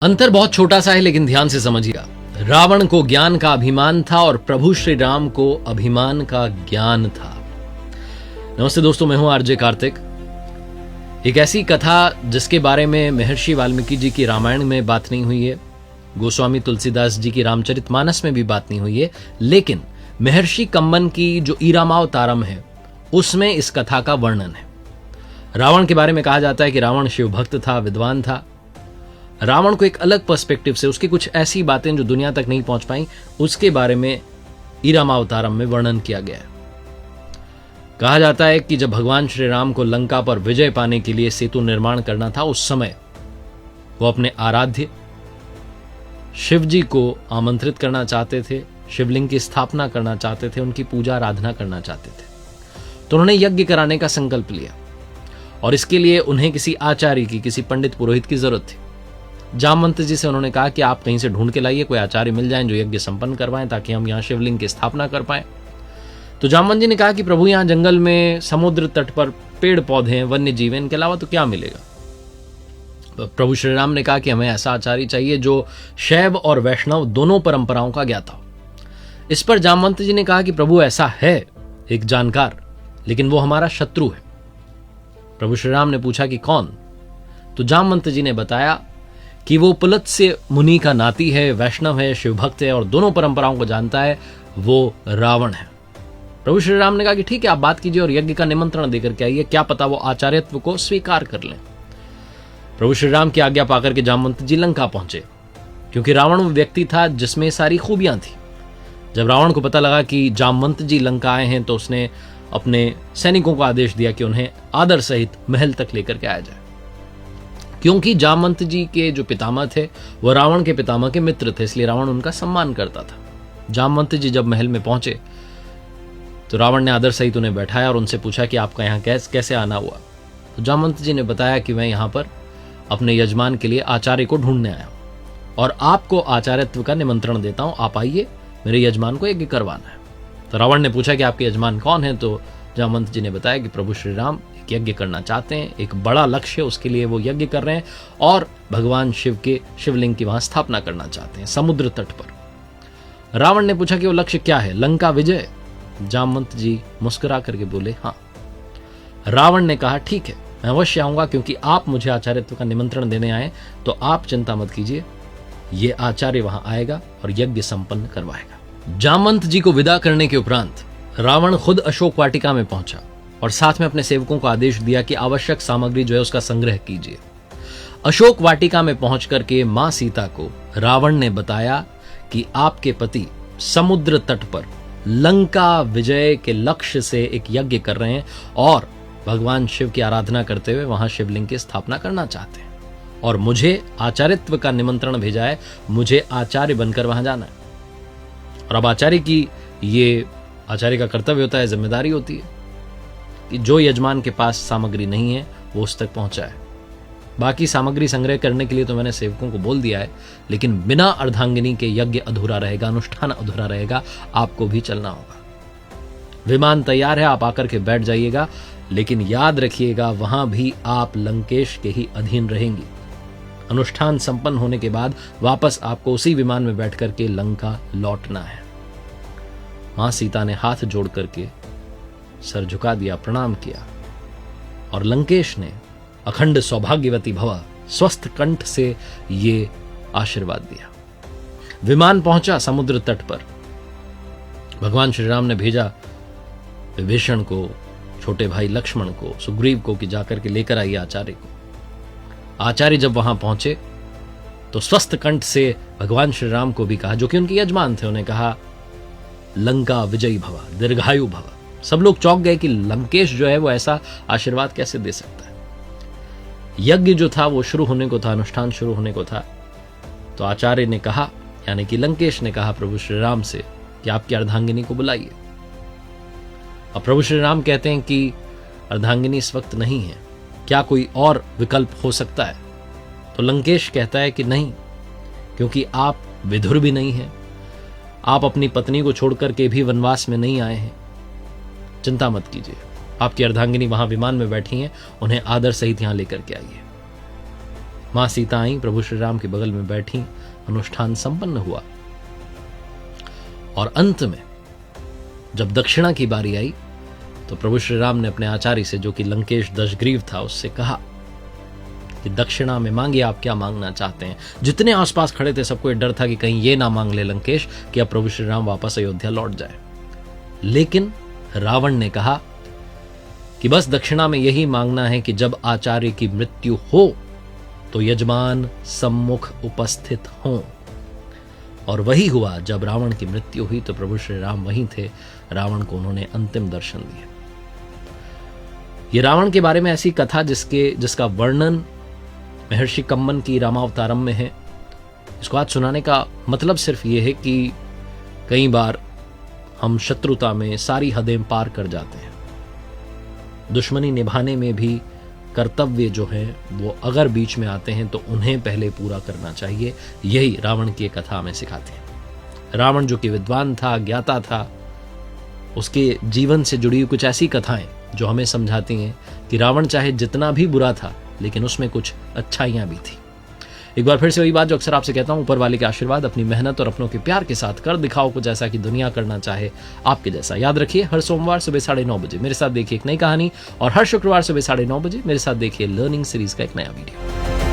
अंतर बहुत छोटा सा है, लेकिन ध्यान से समझिएगा। रावण को ज्ञान का अभिमान था और प्रभु श्री राम को अभिमान का ज्ञान था। नमस्ते दोस्तों, मैं हूं आरजे कार्तिक। एक ऐसी कथा जिसके बारे में महर्षि वाल्मीकि जी की रामायण में बात नहीं हुई है, गोस्वामी तुलसीदास जी की रामचरितमानस में भी बात नहीं हुई है, लेकिन महर्षि कंबन की जो ईरामावतारम है उसमें इस कथा का वर्णन है। रावण के बारे में कहा जाता है कि रावण शिव भक्त था, विद्वान था। रावण को एक अलग पर्सपेक्टिव से उसकी कुछ ऐसी बातें जो दुनिया तक नहीं पहुंच पाई, उसके बारे में ईरामावतारम में वर्णन किया गया है। कहा जाता है कि जब भगवान श्री राम को लंका पर विजय पाने के लिए सेतु निर्माण करना था, उस समय वो अपने आराध्य शिव जी को आमंत्रित करना चाहते थे, शिवलिंग की स्थापना करना चाहते थे, उनकी पूजा आराधना करना चाहते थे। तो उन्होंने यज्ञ कराने का संकल्प लिया और इसके लिए उन्हें किसी आचार्य की, किसी पंडित पुरोहित की जरूरत थी। जामवंत जी से उन्होंने कहा कि आप कहीं से ढूंढ के लाइए, कोई आचार्य मिल जाएं जो यज्ञ संपन्न करवाएं ताकि हम यहां शिवलिंग की स्थापना कर पाएं। तो जामवंत जी ने कहा कि प्रभु, यहां जंगल में, समुद्र तट पर पेड़ पौधे हैं, वन्य जीव हैं, इनके अलावा तो क्या मिलेगा। तो प्रभु श्री राम ने कहा कि हमें ऐसा आचार्य चाहिए जो शैव और वैष्णव दोनों परंपराओं का ज्ञाता हो। इस पर जामवंत जी ने कहा कि प्रभु, ऐसा है एक जानकार, लेकिन वो हमारा शत्रु है। प्रभु श्री राम ने पूछा कि कौन। तो जामवंत जी ने बताया कि वो पुलत्स्य मुनि का नाती है, वैष्णव है, शिवभक्त है और दोनों परंपराओं को जानता है, वो रावण है। प्रभु श्री राम ने कहा कि ठीक है, आप बात कीजिए और यज्ञ का निमंत्रण देकर के आइए, क्या पता वो आचार्यत्व को स्वीकार कर लें। प्रभु श्री राम की आज्ञा पाकर के जामवंत जी लंका पहुंचे, क्योंकि रावण वो व्यक्ति था जिसमें सारी खूबियां थी। जब रावण को पता लगा कि जामवंत जी लंका आए हैं, तो उसने अपने सैनिकों को आदेश दिया कि उन्हें आदर सहित महल तक लेकर के आया जाए, क्योंकि जामवंत जी के जो पितामह थे वो रावण के पितामह के मित्र थे, इसलिए रावण उनका सम्मान करता था। जामवंत जी जब महल में पहुंचे तो रावण ने आदर सहित उन्हें बैठाया और उनसे पूछा कि आपका यहाँ कैसे आना हुआ। तो जामवंत जी ने बताया कि मैं यहाँ पर अपने यजमान के लिए आचार्य को ढूंढने आया हूं और आपको आचार्यत्व का निमंत्रण देता हूं, आप आइए, मेरे यजमान को यज्ञ करवाना है। तो रावण ने पूछा कि आपके यजमान कौन है। तो जामवंत जी ने बताया कि प्रभु श्री राम एक यज्ञ करना चाहते हैं, एक बड़ा लक्ष्य है, उसके लिए वो यज्ञ कर रहे हैं और भगवान शिव के शिवलिंग की वहां स्थापना करना चाहते हैं समुद्र तट पर। रावण ने पूछा कि वो लक्ष्य क्या है, लंका विजय। जामवंत जी मुस्कुरा करके बोले हाँ। रावण ने कहा ठीक है, मैं अवश्य आऊंगा, क्योंकि आप मुझे आचार्यत्व का निमंत्रण देने आए, तो आप चिंता मत कीजिए, ये आचार्य वहां आएगा और यज्ञ संपन्न करवाएगा। जामवंत जी को विदा करने के उपरांत रावण खुद अशोक वाटिका में पहुंचा और साथ में अपने सेवकों को आदेश दिया कि आवश्यक सामग्री जो है उसका संग्रह कीजिए। अशोक वाटिका में पहुंच करके मां सीता को रावण ने बताया कि आपके पति समुद्र तट पर लंका विजय के लक्ष्य से एक यज्ञ कर रहे हैं और भगवान शिव की आराधना करते हुए वहां शिवलिंग की स्थापना करना चाहते हैं और मुझे आचार्यत्व का निमंत्रण भेजा है, मुझे आचार्य बनकर वहां जाना है। और अब आचार्य का कर्तव्य होता है, जिम्मेदारी होती है कि जो यजमान के पास सामग्री नहीं है वो उस तक पहुंचाए। बाकी सामग्री संग्रह करने के लिए तो मैंने सेवकों को बोल दिया है, लेकिन बिना अर्धांगिनी के यज्ञ अधूरा रहेगा, अनुष्ठान अधूरा रहेगा, आपको भी चलना होगा। विमान तैयार है, आप आकर के बैठ जाइएगा, लेकिन याद रखिएगा वहां भी आप लंकेश के ही अधीन रहेंगी। अनुष्ठान संपन्न होने के बाद वापस आपको उसी विमान में बैठ करके लंका लौटना है। मां सीता ने हाथ जोड़ करके सर झुका दिया, प्रणाम किया और लंकेश ने अखंड सौभाग्यवती भव स्वस्थ कंठ से ये आशीर्वाद दिया। विमान पहुंचा समुद्र तट पर। भगवान श्री राम ने भेजा विभीषण को, छोटे भाई लक्ष्मण को, सुग्रीव को कि जाकर के लेकर आइए आचार्य को। आचार्य जब वहां पहुंचे तो स्वस्थ कंठ से भगवान श्री राम को भी कहा, जो कि उनके यजमान थे, उन्हें कहा लंका विजयी भव, दीर्घायु भव। सब लोग चौंक गए कि लंकेश जो है वो ऐसा आशीर्वाद कैसे दे सकता है। यज्ञ जो था वो शुरू होने को था, अनुष्ठान शुरू होने को था। तो आचार्य ने कहा, यानी कि लंकेश ने कहा प्रभु श्री राम से कि आपकी अर्धांगिनी को बुलाइए। अब प्रभु श्री राम कहते हैं कि अर्धांगिनी इस वक्त नहीं है, क्या कोई और विकल्प हो सकता है। तो लंकेश कहता है कि नहीं, क्योंकि आप विधुर भी नहीं हैं, आप अपनी पत्नी को छोड़कर के भी वनवास में नहीं आए हैं। चिंता मत कीजिए, आपकी अर्धांगिनी वहां विमान में बैठी हैं, उन्हें आदर सहित यहां लेकर के आइए। मां सीता आई, प्रभु श्री राम के बगल में बैठी, अनुष्ठान संपन्न हुआ और अंत में जब दक्षिणा की बारी आई तो प्रभु श्री राम ने अपने आचार्य से, जो कि लंकेश दशग्रीव था, उससे कहा कि दक्षिणा में मांगिए, आप क्या मांगना चाहते हैं। जितने आसपास खड़े थे सबको डर था कि कहीं ये ना मांग ले लंकेश कि अब प्रभु श्री राम वापस अयोध्या लौट जाए। लेकिन रावण ने कहा कि बस दक्षिणा में यही मांगना है कि जब आचार्य की मृत्यु हो तो यजमान सम्मुख उपस्थित हों। और वही हुआ। जब रावण की मृत्यु हुई तो प्रभु श्री राम वहीं थे। रावण को उन्होंने अंतिम दर्शन दिए। ये रावण के बारे में ऐसी कथा जिसका वर्णन महर्षि कम्मन की रामावतारम में है। इसको आज सुनाने का मतलब सिर्फ ये है कि कई बार हम शत्रुता में सारी हदें पार कर जाते हैं। दुश्मनी निभाने में भी कर्तव्य जो है वो अगर बीच में आते हैं तो उन्हें पहले पूरा करना चाहिए। यही रावण की कथा हमें सिखाती है। रावण जो कि विद्वान था, ज्ञाता था, उसके जीवन से जुड़ी हुई कुछ ऐसी कथाएं जो हमें समझाती हैं कि रावण चाहे जितना भी बुरा था लेकिन उसमें कुछ अच्छाइयां भी थी। एक बार फिर से वही बात जो अक्सर आपसे कहता हूं, ऊपर वाले के आशीर्वाद, अपनी मेहनत और अपनों के प्यार के साथ कर दिखाओ कुछ ऐसा कि दुनिया करना चाहे आपके जैसा। याद रखिए, हर सोमवार सुबह 9:30 बजे मेरे साथ देखिए एक नई कहानी, और हर शुक्रवार सुबह 9:30 बजे मेरे साथ देखिए लर्निंग सीरीज का एक नया वीडियो।